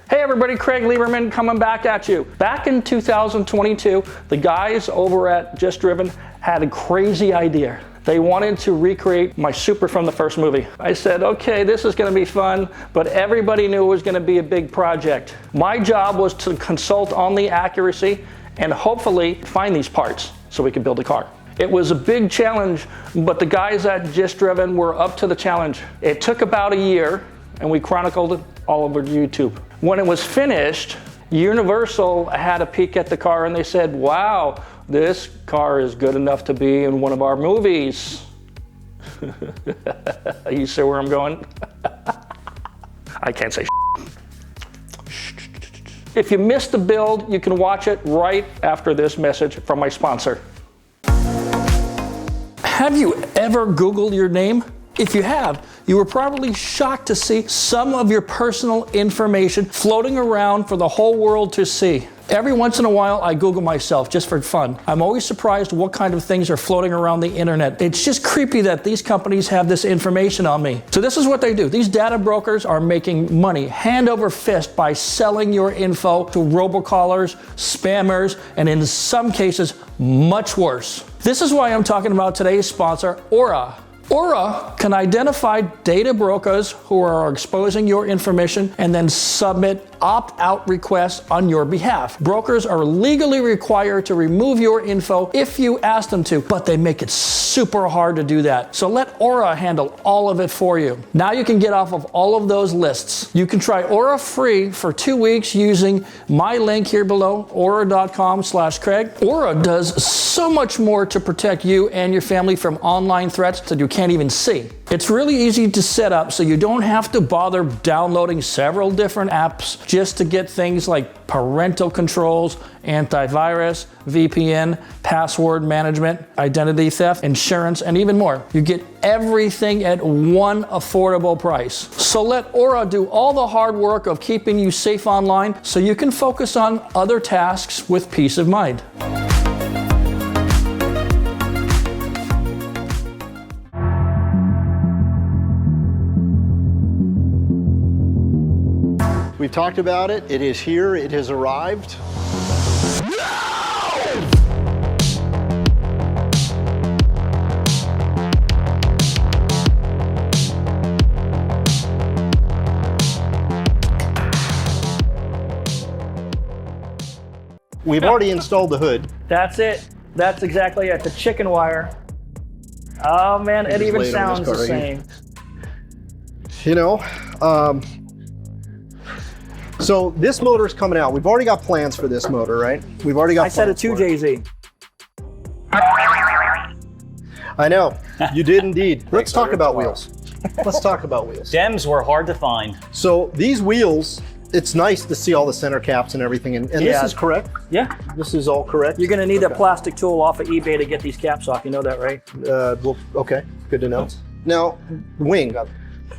Hey everybody, Craig Lieberman coming back at you. Back in 2022, the guys over at Just Driven had a crazy idea. They wanted to recreate my Supra from the first movie. I said, okay, this is gonna be fun, but everybody knew it was gonna be a big project. My job was to consult on the accuracy and hopefully find these parts so we could build a car. It was a big challenge, but the guys at Just Driven were up to the challenge. It took about a year, and we chronicled it all over YouTube. When it was finished, Universal had a peek at the car and they said, wow, this car is good enough to be in one of our movies. You see where I'm going? I can't say If you missed the build, you can watch it right after this message from my sponsor. Have you ever Googled your name? If you have, you were probably shocked to see some of your personal information floating around for the whole world to see. Every once in a while, I Google myself just for fun. I'm always surprised what kind of things are floating around the internet. It's just creepy that these companies have this information on me. So this is what they do. These data brokers are making money hand over fist by selling your info to robocallers, spammers, and in some cases, much worse. This is why I'm talking about today's sponsor, Aura. Aura can identify data brokers who are exposing your information and then submit opt-out requests on your behalf. Brokers are legally required to remove your info if you ask them to, but they make it super hard to do that. So let Aura handle all of it for you. Now you can get off of all of those lists. You can try Aura free for 2 weeks using my link here below, aura.com/Craig. Aura does so much more to protect you and your family from online threats that you can't even see. It's really easy to set up so you don't have to bother downloading several different apps just to get things like parental controls, antivirus, VPN, password management, identity theft, insurance, and even more. You get everything at one affordable price. So let Aura do all the hard work of keeping you safe online so you can focus on other tasks with peace of mind. We've talked about it. It is here. It has arrived. We've already installed the hood. That's it. That's exactly it. The chicken wire. Oh man, it even sounds the same. You know, so this motor is coming out. We've already got plans for this motor, right? We've already got. I said it too, Jay-Z. I know, you did indeed. Let's talk about wheels. Let's talk about wheels. Gems were hard to find. So these wheels, it's nice to see all the center caps and everything, and this is correct? Yeah. This is all correct? You're gonna need a plastic tool off of eBay to get these caps off, you know that, right? Well, okay, good to know. Now, wing.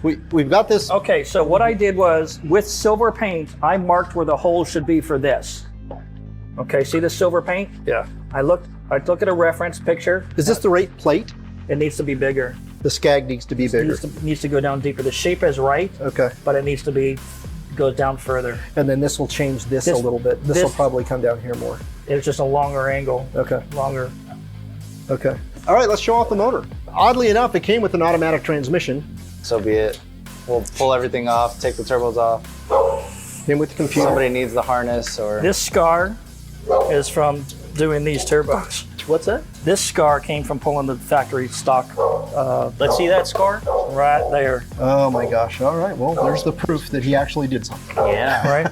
We've got this. Okay, so what I did was, with silver paint, I marked where the holes should be for this. Okay, see the silver paint? Yeah. I looked at a reference picture. Is this the right plate? It needs to be bigger. The scag needs to be bigger. Needs to go down deeper. The shape is right. Okay. But it needs to be, goes down further. And then this will change this a little bit. This will probably come down here more. It's just a longer angle. Okay. Longer. Okay. All right, let's show off the motor. Oddly enough, it came with an automatic transmission. So be it. We'll pull everything off, take the turbos off. Came with the computer. Somebody needs the harness or... This scar is from doing these turbos. What's that? This scar came from pulling the factory stock. Let's see that scar. Right there. Oh my gosh. All right, well, there's the proof that he actually did something. Yeah. Right?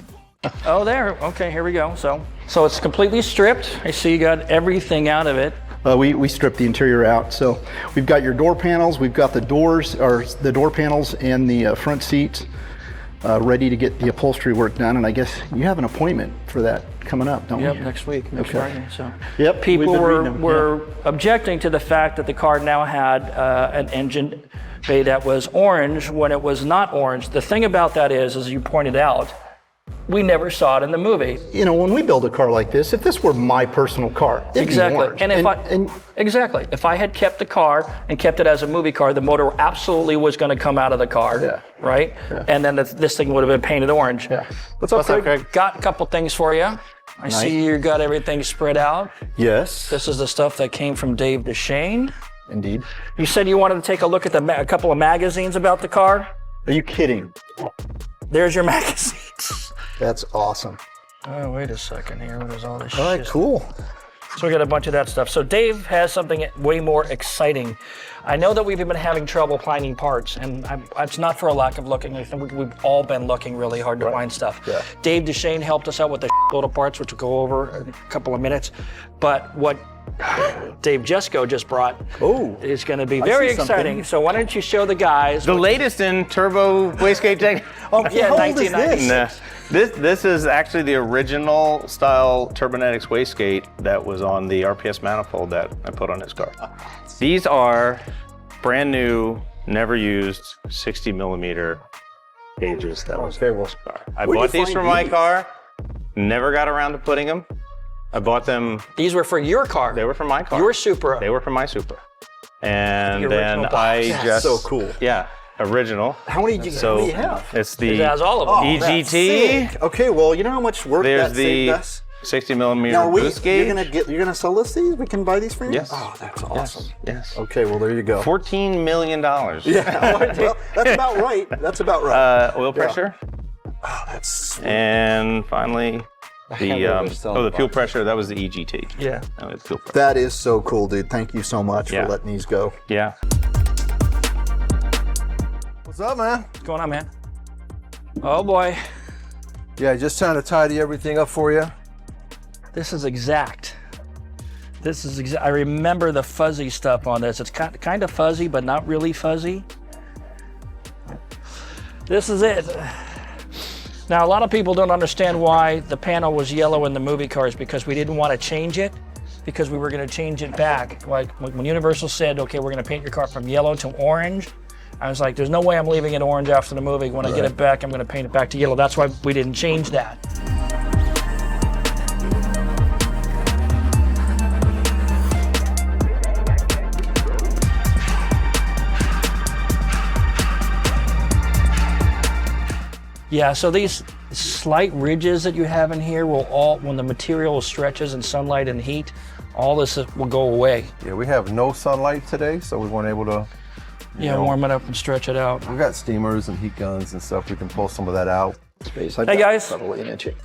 Oh, there. Okay, here we go. So it's completely stripped. I see you got everything out of it. We stripped the interior out. So we've got your door panels, we've got the doors, or the door panels and the front seats ready to get the upholstery work done. And I guess you have an appointment for that coming up, don't you? Yep, next week, next Friday. So yep, people were objecting to the fact that the car now had an engine bay that was orange when it was not orange. The thing about that is, as you pointed out, we never saw it in the movie. You know, when we build a car like this, if this were my personal car, it'd Exactly. be orange. And exactly. If I had kept the car and kept it as a movie car, the motor absolutely was going to come out of the car. Yeah. Right? Yeah. And then this thing would have been painted orange. Yeah. What's up, Craig? Got a couple things for you. I see you got everything spread out. Yes. This is the stuff that came from Dave DeShane. Indeed. You said you wanted to take a look at a couple of magazines about the car. Are you kidding? There's your magazines. That's awesome. Oh, wait a second here. What is all this All right, shit? cool. So we got a bunch of that stuff. So Dave has something way more exciting. I know that we've been having trouble finding parts, and it's not for a lack of looking. I think we've all been looking really hard to find stuff. Yeah. Dave DeShane helped us out with a load of parts, which we'll go over in a couple of minutes. But what Dave Jesko just brought is going to be very exciting. So why don't you show the guys? The latest in turbo wastegate tech. Yeah, how old is 1990. this? This is actually the original style Turbonetics wastegate that was on the RPS manifold that I put on this car. These are brand new, never used 60 millimeter gauges that was very well car. I bought these for my car, never got around to putting them. I bought them. These were for your car. They were for my car. Your Supra. They were for my Supra. And The then original I box. just. so cool. Yeah, original. How many do you have? It's the It has all of them. EGT. Okay, well, you know how much work There's that the saved us? 60 millimeter Now, boost gauge. you're gonna sell us these? We can buy these for you? Yes. Oh, that's awesome. Yes. Okay, well, there you go. $14 million. Yeah, well, that's about right. That's about right. Oil pressure. Oh, that's And finally, the selling the fuel pressure. That was the EGT. Yeah. That was fuel pressure. that is so cool, dude. Thank you so much Yeah. for letting these go. Yeah. What's up, man? What's going on, man? Oh boy. Yeah, just trying to tidy everything up for you. This is exact. I remember the fuzzy stuff on this. It's kind of fuzzy, but not really fuzzy. This is it. Now, a lot of people don't understand why the panel was yellow in the movie cars, because we didn't want to change it, because we were going to change it back. Like when Universal said, okay, we're going to paint your car from yellow to orange, I was like, there's no way I'm leaving it orange after the movie. When I get it back, I'm going to paint it back to yellow. That's why we didn't change that. Yeah, so these slight ridges that you have in here will all, when the material stretches in sunlight and heat, all this will go away. Yeah, we have no sunlight today, so we weren't able to. Yeah, warm it up and stretch it out. We've got steamers and heat guns and stuff. We can pull some of that out. Hey guys.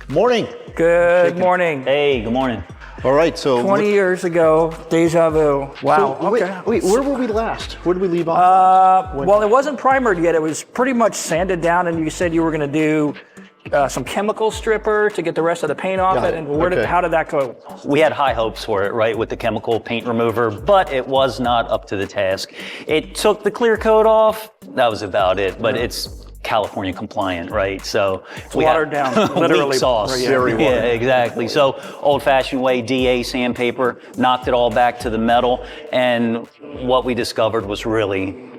Morning. Good morning. Hey, good morning. All right, so 20 years ago, deja vu. Wow. So, Okay. wait, where were we last? Where did we leave off? Well, it wasn't primered yet. It was pretty much sanded down, and you said you were going to do some chemical stripper to get the rest of the paint off it. And Okay. how did that go? We had high hopes for it, right, with the chemical paint remover, but it was not up to the task. It took the clear coat off. That was about it, but it's California compliant, right? So it's watered down, literally. weak sauce. Yeah. Very watered. Yeah, exactly. So old-fashioned way, DA sandpaper, knocked it all back to the metal, and what we discovered was really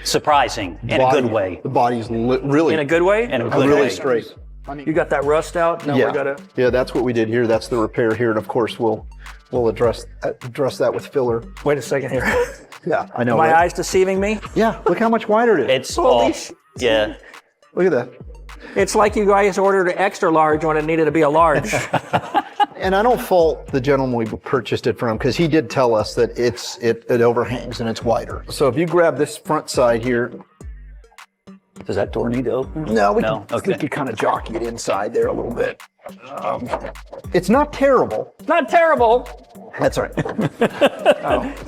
surprising in a good way. The body's really In a good way? In a good really way. straight. You got that rust out? No, Yeah, we got to. yeah, that's what we did here. That's the repair here, and of course we'll address that with filler. Wait a second here. Yeah, I know. My right? eyes deceiving me? Yeah, look how much wider it is. It's all, yeah. Look at that. It's like you guys ordered an extra large when it needed to be a large. And I don't fault the gentleman we purchased it from, because he did tell us that it overhangs and it's wider. So if you grab this front side here, Does that door need to open? no, we No? can, Okay. we can kind of jockey it inside there a little bit. It's not terrible. Not terrible. That's all right.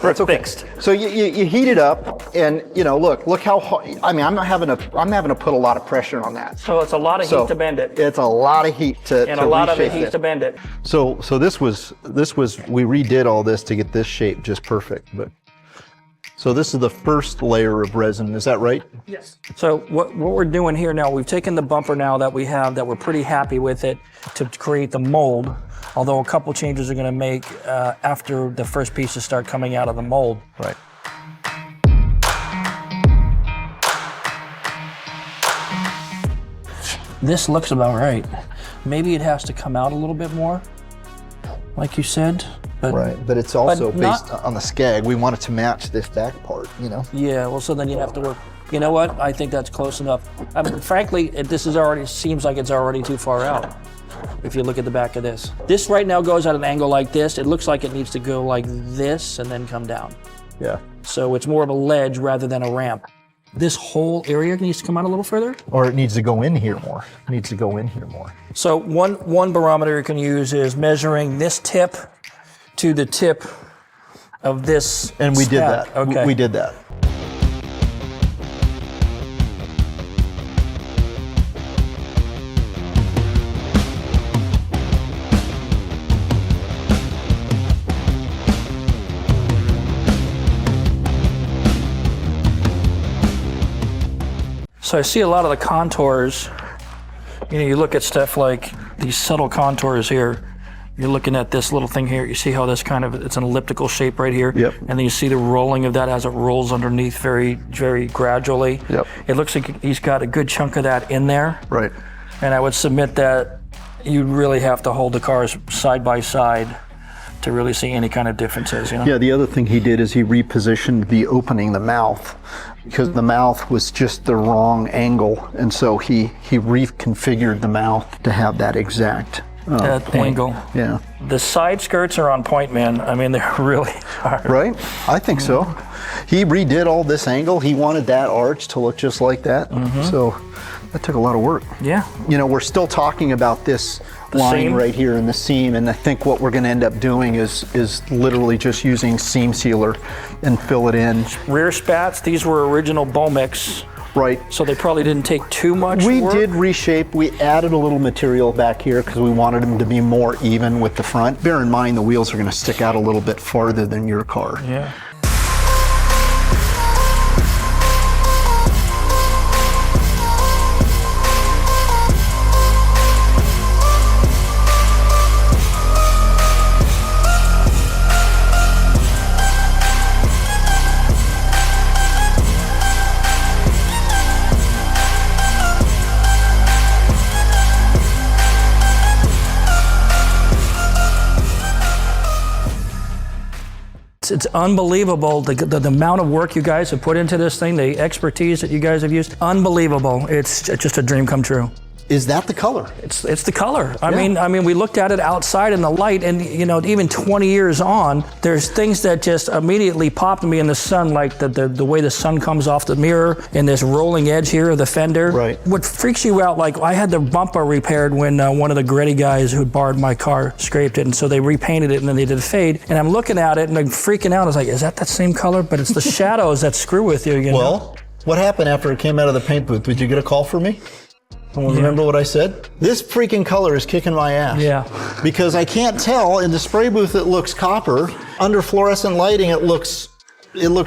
That's okay. Fixed. So you heat it up, and look how hot. I mean, I'm having to put a lot of pressure on that. So it's a lot of heat to bend it. It's a lot of heat to And a lot of reshape heat to bend it. So this was we redid all this to get this shape just perfect. But so this is the first layer of resin. Is that right? Yes. So what we're doing here now, we've taken the bumper now that we have, that we're pretty happy with it, to create the mold. Although a couple changes are going to make after the first pieces start coming out of the mold. Right. This looks about right. maybe it has to come out a little bit more, like you said. But, Right, but it's also but not- based on the skag. We want it to match this back part, you know? Yeah, well, so then you have to work. You know what? I think that's close enough. I mean, frankly, this is already seems like it's already too far out. If you look at the back of this. This right now goes at an angle like this. It looks like it needs to go like this and then come down. Yeah. So it's more of a ledge rather than a ramp. This whole area needs to come out a little further. Or it needs to go in here more. It needs to go in here more. So one barometer you can use is measuring this tip to the tip of this. And we did spat. that. Okay. We did that. So I see a lot of the contours. You know, you look at stuff like these subtle contours here. You're looking at this little thing here. You see how this kind of, it's an elliptical shape right here. Yep. And then you see the rolling of that as it rolls underneath very, very gradually. Yep. It looks like he's got a good chunk of that in there. Right. And I would submit that you really have to hold the cars side by side to really see any kind of differences, you know? Yeah, the other thing he did is he repositioned the opening, the mouth, because the mouth was just the wrong angle. And so he reconfigured the mouth to have that exact That point. angle. Yeah. The side skirts are on point, man. I mean, they really are. Right? I think so. He redid all this angle. He wanted that arch to look just like that. So that took a lot of work. Yeah. You know, we're still talking about this line seam? right here in the seam, and I think what we're going to end up doing is literally just using seam sealer and fill it in. Rear spats, these were original Bomix, Right. so they probably didn't take too much We work. did reshape. We added a little material back here because we wanted them to be more even with the front. Bear in mind the wheels are going to stick out a little bit farther than your car. Yeah. It's unbelievable the amount of work you guys have put into this thing, the expertise that you guys have used. Unbelievable. It's just a dream come true. Is that the color? It's the color. I mean, we looked at it outside in the light, and you know, even 20 years on, there's things that just immediately pop to me in the sun, like the way the sun comes off the mirror and this rolling edge here of the fender. Right. What freaks you out, like I had the bumper repaired when one of the gritty guys who borrowed my car scraped it, and so they repainted it and then they did a fade. And I'm looking at it and I'm freaking out. I was like, is that same color? But it's the shadows that screw with you. You know? Well, what happened after it came out of the paint booth? Did you get a call from me? Remember what I said? This freaking color is kicking my ass. Yeah. Because I can't tell. In the spray booth it looks copper. Under fluorescent lighting it looks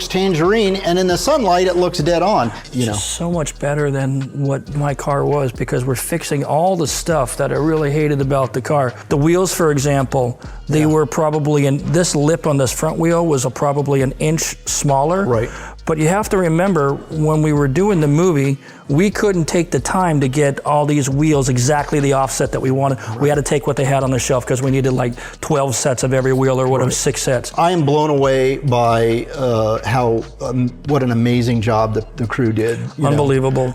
tangerine, and in the sunlight it looks dead on. You know. So much better than what my car was, because we're fixing all the stuff that I really hated about the car. The wheels, for example, they were probably this lip on this front wheel was probably an inch smaller. Right. But you have to remember, when we were doing the movie, we couldn't take the time to get all these wheels exactly the offset that we wanted. Right. We had to take what they had on the shelf because we needed like 12 sets of every wheel, or whatever, 6 sets. I am blown away by what an amazing job the crew did. You Unbelievable. know.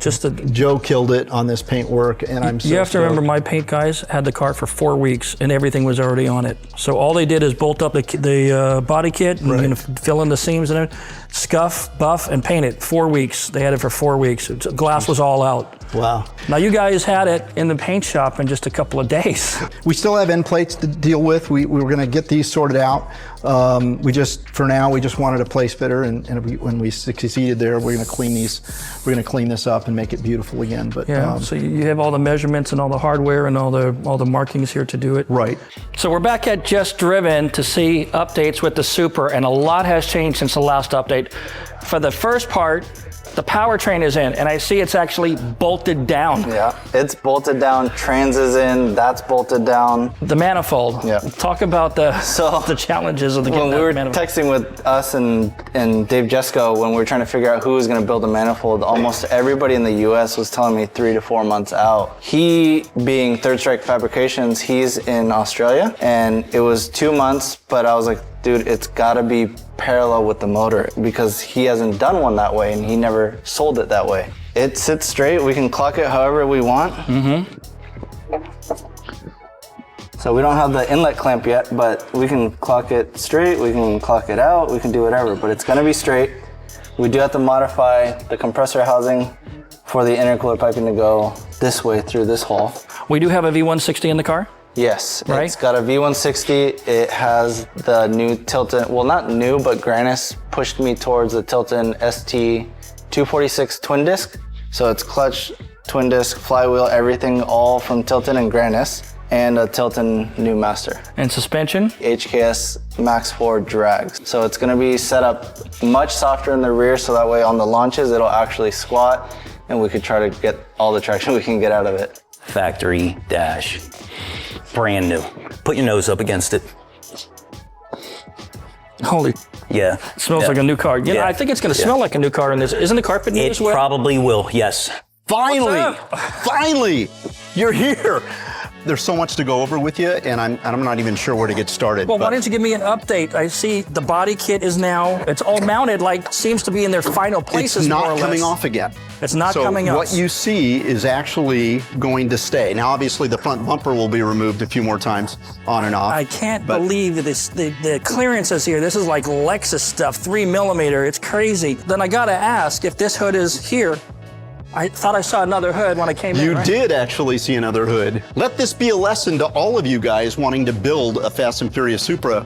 Joe killed it on this paint work, and I'm so You have to stoked. remember, my paint guys had the car for 4 weeks, and everything was already on it. So all they did is bolt up the body kit and Right. you know, fill in the seams and everything, scuff, buff, and paint it. 4 weeks. They had it for 4 weeks. Glass was all out. Wow. Now you guys had it in the paint shop in just a couple of days. We still have end plates to deal with. We were going to get these sorted out. For now, we just wanted a place fitter, and when we succeeded there, we're going to clean these. We're going to clean this up and make it beautiful again. But Yeah. So you have all the measurements and all the hardware and all the markings here to do it. right. So we're back at Just Driven to see updates with the Super, and a lot has changed since the last update. For the first part, The powertrain is in, and I see it's actually bolted down. Yeah, it's bolted down. Trans is in. That's bolted down. The manifold. Yeah. Talk about the challenges of the When we were manifold. texting with us and Dave Jesco, when we were trying to figure out who was going to build a manifold, almost everybody in the U.S. was telling me 3 to 4 months out. He, being Third Strike Fabrications, he's in Australia, and it was 2 months, but I was like, dude, it's got to be parallel with the motor because he hasn't done one that way and he never sold it that way. It sits straight. We can clock it however we want. So we don't have the inlet clamp yet, but we can clock it straight. We can clock it out. We can do whatever, but it's going to be straight. We do have to modify the compressor housing for the intercooler piping to go this way through this hole. We do have a V160 in the car? Yes, Right. It's got a V160. It has the new Tilton, well, not new, but Granis pushed me towards the Tilton ST246 twin disc. So it's clutch, twin disc, flywheel, everything all from Tilton and Granis, and a Tilton new master. And suspension? HKS Max 4 drags. So it's gonna be set up much softer in the rear, so that way on the launches, it'll actually squat, and we could try to get all the traction we can get out of it. Factory dash. Brand new. Put your nose up against it. Holy, Yeah. it smells like a new car. You know, Yeah. I think it's going to smell like a new car in this. Isn't the carpet new It as well? probably will, yes. Finally, finally, you're here. There's so much to go over with you, and I'm not even sure where to get started. Well, why but don't you give me an update? I see the body kit is now, it's all mounted, like seems to be in their final places, it's more or not less. coming off again. It's not coming So off. what you see is actually going to stay. Now, obviously, the front bumper will be removed a few more times on and off. I can't but believe this. The clearances here. This is like Lexus stuff, 3mm. It's crazy. Then I gotta ask if this hood is here. I thought I saw another hood when I came in. You right? did actually see another hood. Let this be a lesson to all of you guys wanting to build a Fast and Furious Supra.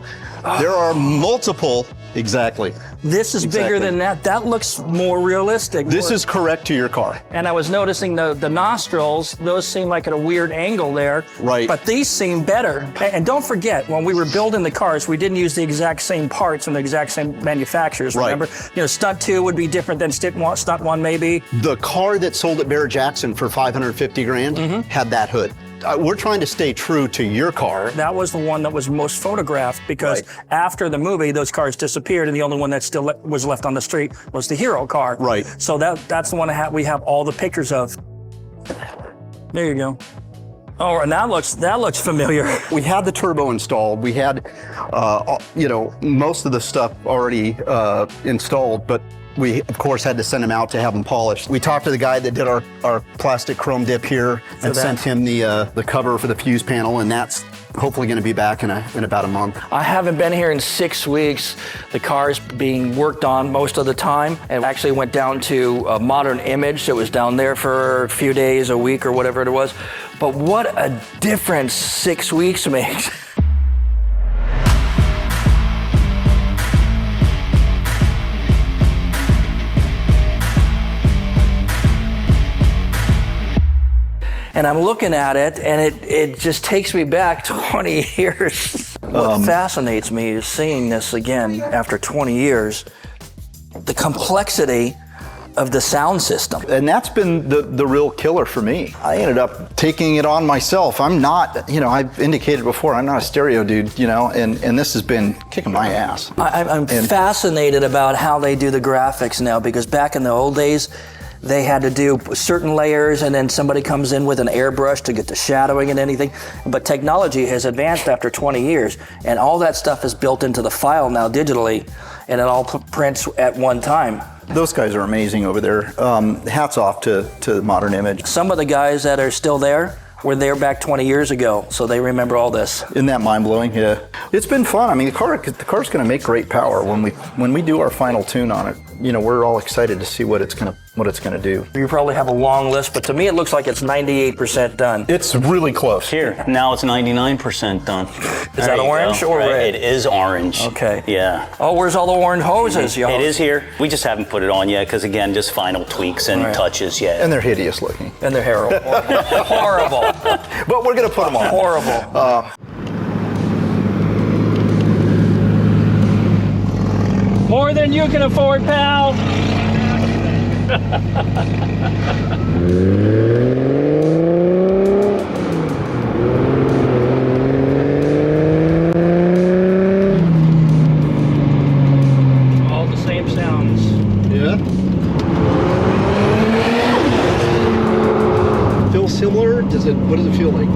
There are multiple, exactly. This is bigger than that. That looks more realistic. This is correct to your car. And I was noticing the nostrils, those seem like at a weird angle there. Right. But these seem better. And don't forget, when we were building the cars, we didn't use the exact same parts and the exact same manufacturers, Right. remember? You know, Stunt 2 would be different than Stunt 1 maybe. The car that sold at Barrett Jackson for 550 grand had that hood. We're trying to stay true to your car. That was the one that was most photographed because Right. after the movie, those cars disappeared, and the only one that still was left on the street was the Hero car. Right. So that's the one we have all the pictures of. There you go. Oh, and that looks familiar. We had the turbo installed. We had, most of the stuff already installed, but we, of course, had to send them out to have them polished. We talked to the guy that did our plastic chrome dip here and sent him the cover for the fuse panel, and that's hopefully going to be back in about a month. I haven't been here in 6 weeks. The car's being worked on most of the time. It actually went down to a Modern Image, so it was down there for a few days, a week, or whatever it was. But what a difference 6 weeks makes. And I'm looking at it, and it just takes me back 20 years. What fascinates me is seeing this again after 20 years, the complexity of the sound system. And that's been the real killer for me. I ended up taking it on myself. I'm not, I've indicated before, I'm not a stereo dude, and this has been kicking my ass. I'm fascinated about how they do the graphics now, because back in the old days, they had to do certain layers, and then somebody comes in with an airbrush to get the shadowing and anything. But technology has advanced after 20 years, and all that stuff is built into the file now digitally, and it all prints at one time. Those guys are amazing over there. Hats off to Modern Image. Some of the guys that are still there were there back 20 years ago, so they remember all this. Isn't that mind-blowing? Yeah. It's been fun. I mean, the car's going to make great power when we do our final tune on it. We're all excited to see what it's going to do. You probably have a long list, but to me it looks like it's 98% done. It's really close. Here, now it's 99% done. Is that orange or red? It is orange. Okay. Yeah. Oh, where's all the orange hoses, y'all? It is here. We just haven't put it on yet because, again, just final tweaks and touches yet. And they're hideous looking. And they're horrible. Horrible. But we're going to put them on. Horrible. More than you can afford, pal. All the same sounds. Yeah. Feel similar? What does it feel like?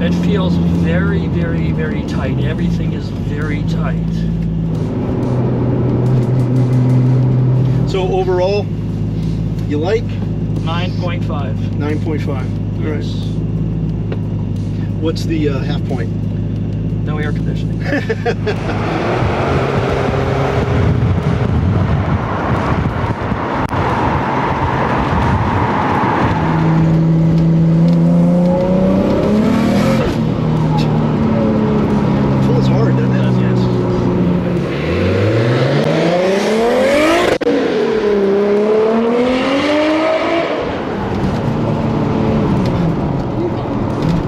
It feels very, very, very tight. Everything is very tight. So overall, you like? 9.5. 9.5. Yes. What's the half point? No air conditioning. Pulls hard, doesn't it? Yes.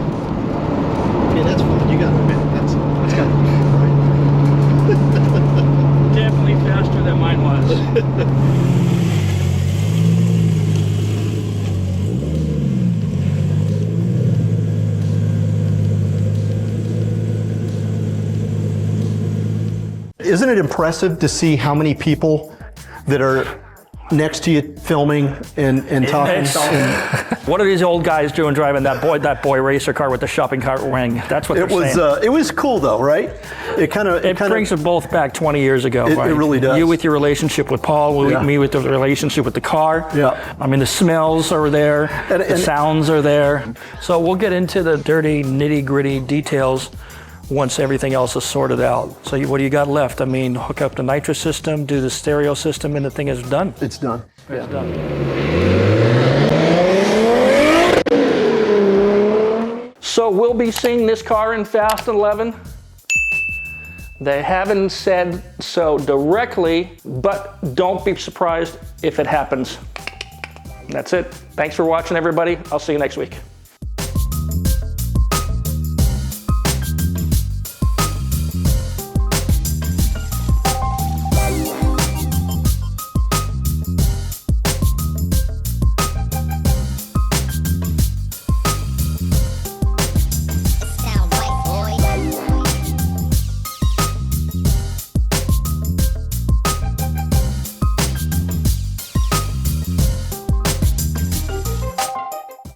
Okay, that's fun. You got it, man. That's got to be right. Definitely faster than mine was. Isn't it impressive to see how many people that are next to you filming and talking? What are these old guys doing driving that boy racer car with the shopping cart ring? That's what It they're was saying. it was cool though, right? It Brings them both back 20 years ago. It right? really does. You with your relationship with Paul, Yeah. me with the relationship with the car. Yeah. I mean, the smells are there, the And- sounds are there. So we'll get into the dirty, nitty-gritty details once everything else is sorted out. So what do you got left? I mean, hook up the nitrous system, do the stereo system, and the thing is done. It's done. It's done. So we'll be seeing this car in Fast 11. They haven't said so directly, but don't be surprised if it happens. That's it. Thanks for watching, everybody. I'll see you next week.